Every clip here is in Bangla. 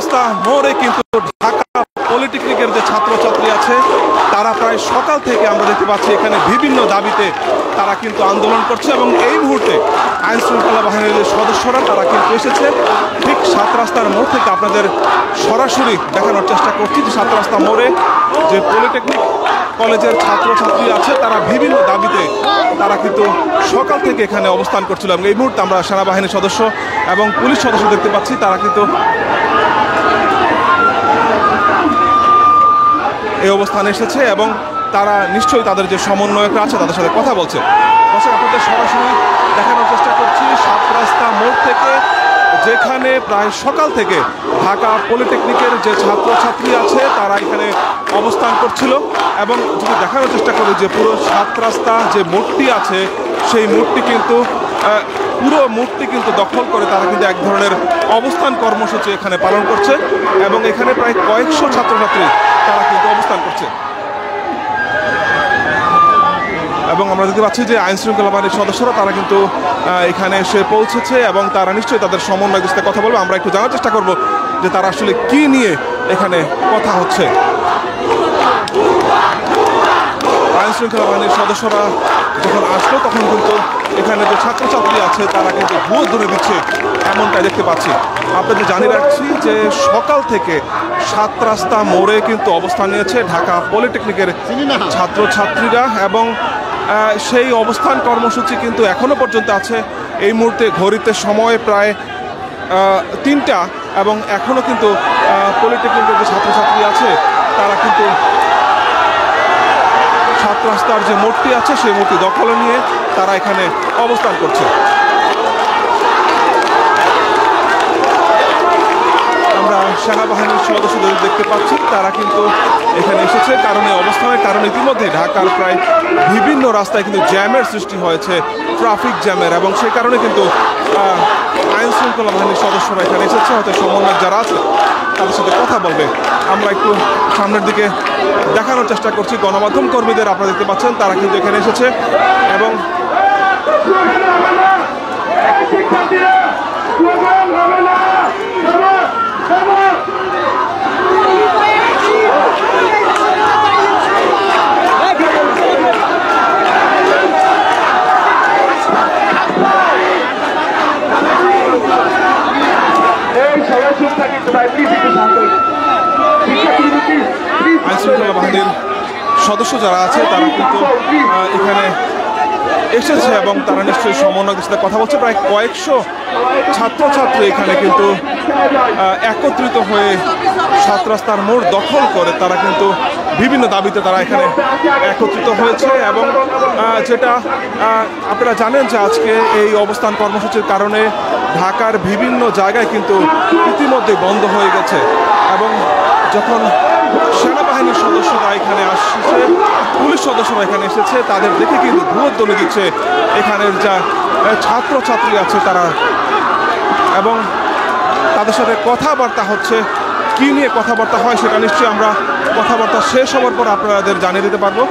রাস্তা মোড়ে কিন্তু ঢাকা পলিটেকনিকের যে ছাত্রছাত্রী আছে তারা প্রায় সকাল থেকে আমরা দেখতে পাচ্ছি এখানে বিভিন্ন দাবিতে তারা কিন্তু আন্দোলন করছে এবং এই মুহূর্তে আইন শৃঙ্খলা বাহিনীর যে সদস্যরা তারা কিন্তু এসেছে ঠিক ৭ রাস্তার মোড় থেকে আপনাদের সরাসরি দেখানোর চেষ্টা করছি যে ৭ রাস্তা মোড়ে যে পলিটেকনিক কলেজের ছাত্রছাত্রী আছে তারা বিভিন্ন দাবিতে তারা কিন্তু সকাল থেকে এখানে অবস্থান করছিল এবং এই মুহূর্তে আমরা সেনাবাহিনীর সদস্য এবং পুলিশ সদস্য দেখতে পাচ্ছি তারা কিন্তু এই অবস্থানে এসেছে এবং তারা নিশ্চয়ই তাদের যে সমন্বয়করা আছে তাদের সাথে কথা বলছে। দর্শক আপনাদের সরাসরি দেখানোর চেষ্টা করছি ৭ রাস্তা মোড় থেকে যেখানে প্রায় সকাল থেকে ঢাকা পলিটেকনিকের যে ছাত্রছাত্রী আছে তারা এখানে অবস্থান করছিল এবং যদি দেখানোর চেষ্টা করি যে পুরো ৭ রাস্তা যে মোড়টি আছে সেই মোড়টি কিন্তু পুরো মোড়টি কিন্তু দখল করে তারা কিন্তু এক ধরনের অবস্থান কর্মসূচি এখানে পালন করছে এবং এখানে প্রায় কয়েকশো ছাত্রছাত্রী তারা কিন্তু অবস্থান করছে এবং আমরা দেখতে পাচ্ছি যে আইন শৃঙ্খলা বাহিনীর সদস্যরা তারা কিন্তু এখানে এসে পৌঁছেছে এবং তারা নিশ্চয়ই তাদের সমন্বয়ের সাথে কথা বলবে। আমরা একটু জানার চেষ্টা করব যে তারা আসলে কি নিয়ে এখানে কথা হচ্ছে। আইন শৃঙ্খলা বাহিনীর সদস্যরা যখন আসলো তখন কিন্তু এখানে যে ছাত্রছাত্রী আছে তারা কিন্তু ভুয়ো ধরে দিচ্ছে এমনটাই দেখতে পাচ্ছি। আপনাদের জানিয়ে রাখছি যে সকাল থেকে ৭ রাস্তা মোড়ে কিন্তু অবস্থান নিয়েছে ঢাকা পলিটেকনিকের ছাত্রছাত্রীরা এবং সেই অবস্থান কর্মসূচি কিন্তু এখনো পর্যন্ত আছে। এই মুহূর্তে ঘড়িতে সময় প্রায় ৩টা এবং এখনো কিন্তু পলিটেকনিকের যে ছাত্রছাত্রী আছে তারা কিন্তু ৭ রাস্তার যে মোড়টি আছে সেই মোড়টি দখলে নিয়ে তারা এখানে অবস্থান করছে। আমরা সেনাবাহিনীর সদস্যদের দেখতে পাচ্ছি তারা কিন্তু এখানে এসেছে কারণ এই অবস্থানের কারণে ইতিমধ্যে ঢাকার প্রায় বিভিন্ন রাস্তায় কিন্তু জ্যামের সৃষ্টি হয়েছে, ট্রাফিক জ্যামের, এবং সেই কারণে কিন্তু আইন শৃঙ্খলা বাহিনীর সদস্যরা এখানে এসেছে। হয়তো সমন্বয়ক যারা আছে তাদের সাথে কথা বলবে। আমরা একটু সামনের দিকে দেখানোর চেষ্টা করছি গণমাধ্যম কর্মীদের। আপনারা দেখতে পাচ্ছেন তারা কিন্তু এখানে এসেছে এবং আইনশৃঙ্খলা বাহিনীর সদস্য যারা আছে তারা কিন্তু এখানে এসেছে এবং তারা নিশ্চয়ই সমন্বয়ের সাথে কথা বলছে। প্রায় কয়েকশো ছাত্রছাত্রী এখানে কিন্তু একত্রিত হয়ে ৭ রাস্তার মোড় দখল করে তারা কিন্তু বিভিন্ন দাবিতে তারা এখানে একত্রিত হয়েছে এবং যেটা আপনারা জানেন যে আজকে এই অবস্থান কর্মসূচির কারণে ঢাকার বিভিন্ন জায়গায় কিন্তু ইতিমধ্যে বন্ধ হয়ে গেছে এবং যখন সেনাবাহিনীর সদস্যরা এখানে আসছে, পুলিশ সদস্যরা এখানে এসেছে, তাদের দেখে কিন্তু ভুয়ো দিচ্ছে এখানের যা ছাত্রছাত্রী আছে তারা, এবং তাদের সাথে কথাবার্তা হচ্ছে। কি নিয়ে কথাবার্তা হয় সেটা নিশ্চয়ই আমরা কথাবার্তা শেষ হওয়ার পর আপনাদের জানিয়ে দিতে পারবো।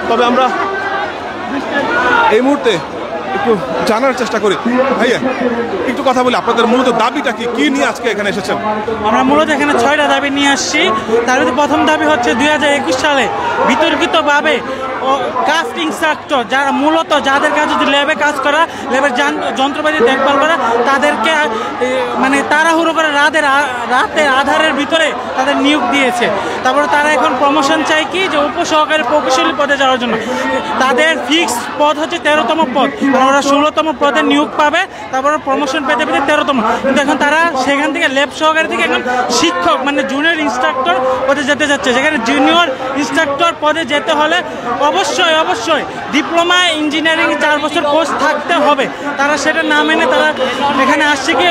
তবে আমরা এই মুহূর্তে একটু জানার চেষ্টা করি। ভাইয়া একটু কথা বলি, আপনাদের মূলত দাবিটা কি নিয়ে আজকে এখানে এসেছেন? আমরা মূলত এখানে 6টা দাবি নিয়ে আসছি। তার মধ্যে প্রথম দাবি হচ্ছে 2021 সালে বিতর্কিতভাবে কাস্ট ইনস্ট্রাক্টর যারা মূলত যাদের কাছে যদি ল্যাবে কাজ করা, ল্যাবের যন্ত্রপাতি দেখভাল করা, তাদেরকে মানে তাড়াহুড়ো করে রাতের আধারের ভিতরে তাদের নিয়োগ দিয়েছে। তারপরে তারা এখন প্রমোশন চাই কি যে উপসহকারী প্রকৌশলী পদে যাওয়ার জন্য। তাদের ফিক্সড পদ হচ্ছে 13তম পদ, ওরা 16তম পদে নিয়োগ পাবে, তারপরে প্রমোশন পেতে 13তম। কিন্তু এখন তারা সেখান থেকে ল্যাব সহকারী থেকে এখন শিক্ষক মানে জুনিয়র ইনস্ট্রাক্টর পদে যেতে যাচ্ছে। যেখানে জুনিয়র ইনস্ট্রাক্টর পদে যেতে হলে অবশ্যই ডিপ্লোমা ইঞ্জিনিয়ারিং 4 বছর কোর্স থাকতে হবে। তারা সেটা না মেনে তারা এখানে আসছে কি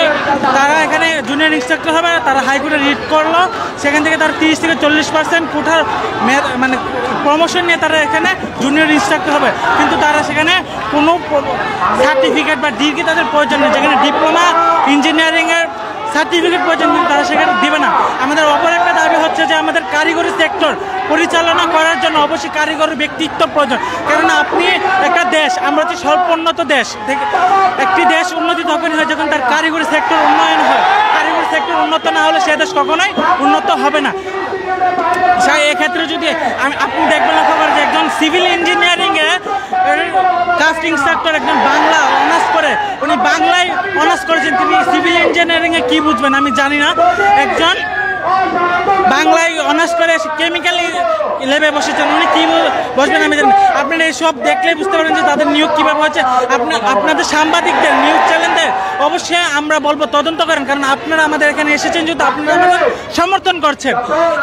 তারা এখানে জুনিয়র ইনস্ট্রাক্টর হবে। তারা হাইকোর্টে রিট করলো, সেখান থেকে তার 30 থেকে 40% কোঠার মানে প্রমোশন নিয়ে তারা এখানে জুনিয়র ইনস্ট্রাক্টর হবে। কিন্তু তারা সেখানে কোনো সার্টিফিকেট বা ডিগ্রি তাদের প্রয়োজন নেই। যেখানে ডিপ্লোমা ইঞ্জিনিয়ারিংয়ের সার্টিফিকেট প্রয়োজন, কিন্তু তারা সেখানে দিবে না। আমাদের অপর একটা দাবি হচ্ছে যে আমাদের কারিগরি সেক্টর পরিচালনা করার জন্য অবশ্যই কারিগরি ব্যক্তিত্ব প্রয়োজন। কেননা আপনি একটা দেশ, আমরা হচ্ছে স্বল্পোন্নত দেশ, একটি দেশ উন্নতি তখনই হয় যখন তার কারিগরি সেক্টর উন্নয়ন হয়। কারিগরি সেক্টর উন্নত না হলে সে দেশ কখনোই উন্নত হবে না। এক্ষেত্রে যদি আপনি দেখবেন লক্ষ্য করেন যে একজন সিভিল ইঞ্জিনিয়ারিংয়ে কাস্টিং সেক্টর একজন বাংলা অনার্স করে, উনি বাংলায় অনার্স করেছেন, তিনি সিভিল ইঞ্জিনিয়ারিংয়ে কী বুঝবেন আমি জানি না। একজন বাংলায় অনার্স করে কেমিক্যাল ল্যাবে বসেছেন, উনি কী বসবেন আমি জানি। আপনারা এইসব দেখলেই বুঝতে পারেন যে তাদের নিয়োগ কীভাবে হচ্ছে। আপনাদের সাংবাদিকদের নিউজ চ্যানেলদের অবশ্যই আমরা বলবো তদন্ত করেন, কারণ আপনারা আমাদের এখানে এসেছেন যেহেতু আপনারা আমাদের সমর্থন করছেন।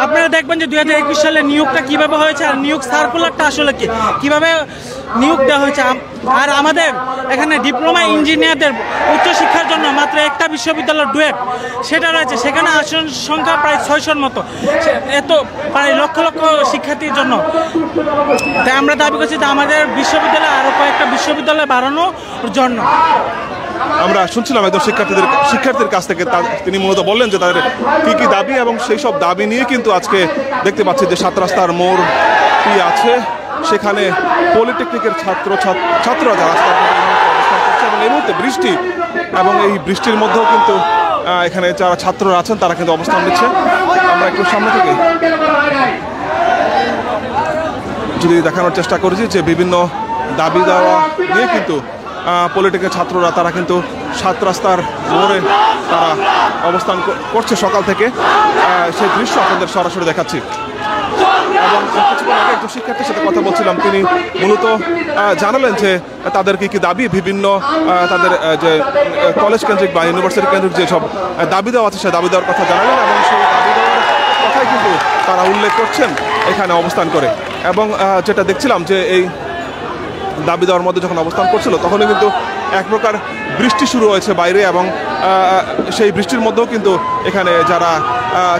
আপনারা দেখবেন যে 2021 সালে নিয়োগটা কীভাবে হয়েছে আর নিয়োগ সার্কুলারটা আসলে কীভাবে নিয়োগ দেওয়া হয়েছে। আর আমাদের এখানে ডিপ্লোমা ইঞ্জিনিয়ারদের উচ্চশিক্ষার জন্য মাত্র একটা বিশ্ববিদ্যালয় ডুয়েট সেটা রয়েছে, সেখানে আসন সংখ্যা প্রায় 600-র মতো, এত প্রায় লক্ষ লক্ষ শিক্ষার্থীর জন্য। তাই আমরা দাবি করছি যে আমাদের বিশ্ববিদ্যালয়ে আরও কয়েকটা বিশ্ববিদ্যালয় বাড়ানোর জন্য। আমরা শুনছিলাম একজন শিক্ষার্থীর কাছ থেকে, তিনি মূলত বললেন যে তাদের কী দাবি এবং সেই সব দাবি নিয়ে কিন্তু আজকে দেখতে পাচ্ছি যে 7 রাস্তার মোড়টি আছে, সেখানে পলিটেকনিকের ছাত্ররা যারা অবস্থান করছে এবং এই মুহূর্তে বৃষ্টি এবং এই বৃষ্টির মধ্যেও কিন্তু এখানে যারা ছাত্ররা আছেন তারা কিন্তু অবস্থান নিচ্ছে। আমরা একটু সামনে থেকে যদি দেখানোর চেষ্টা করেছি যে বিভিন্ন দাবি দেওয়া নিয়ে কিন্তু পলিটেকের ছাত্ররা তারা কিন্তু 7 রাস্তার মোড়ে তারা অবস্থান করছে সকাল থেকে। সেই দৃশ্য আপনাদের সরাসরি দেখাচ্ছি। এবং কিছুক্ষণ আগে একজন শিক্ষার্থীর সাথে কথা বলছিলাম, তিনি মূলত জানালেন যে তাদের কী দাবি, বিভিন্ন তাদের যে কলেজ কেন্দ্রিক বা ইউনিভার্সিটি কেন্দ্রিক যে সব দাবি দেওয়া আছে সেই দাবি দেওয়ার কথা জানালেন এবং সেই দাবি দেওয়ার কথাই কিন্তু তারা উল্লেখ করছেন এখানে অবস্থান করে। এবং যেটা দেখছিলাম যে এই দাবি দেওয়ার মধ্যে যখন অবস্থান করছিল তখনই কিন্তু এক প্রকার বৃষ্টি শুরু হয়েছে বাইরে এবং সেই বৃষ্টির মধ্যেও কিন্তু এখানে যারা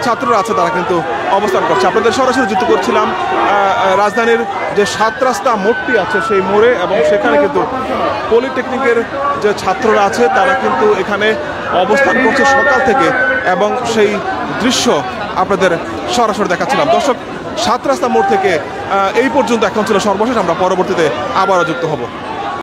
ছাত্ররা আছে তারা কিন্তু অবস্থান করছে। আপনাদের সরাসরি যুক্ত করছিলাম রাজধানীর যে 7 রাস্তা মোড়টি আছে সেই মোড়ে, এবং সেখানে কিন্তু পলিটেকনিকের যে ছাত্ররা আছে তারা কিন্তু এখানে অবস্থান করছে সকাল থেকে এবং সেই দৃশ্য আপনাদের সরাসরি দেখাচ্ছিলাম। দর্শক, 7 রাস্তা মোড় থেকে এই পর্যন্ত এখন ছিল সর্বশেষ। আমরা পরবর্তীতে আবারও যুক্ত হব।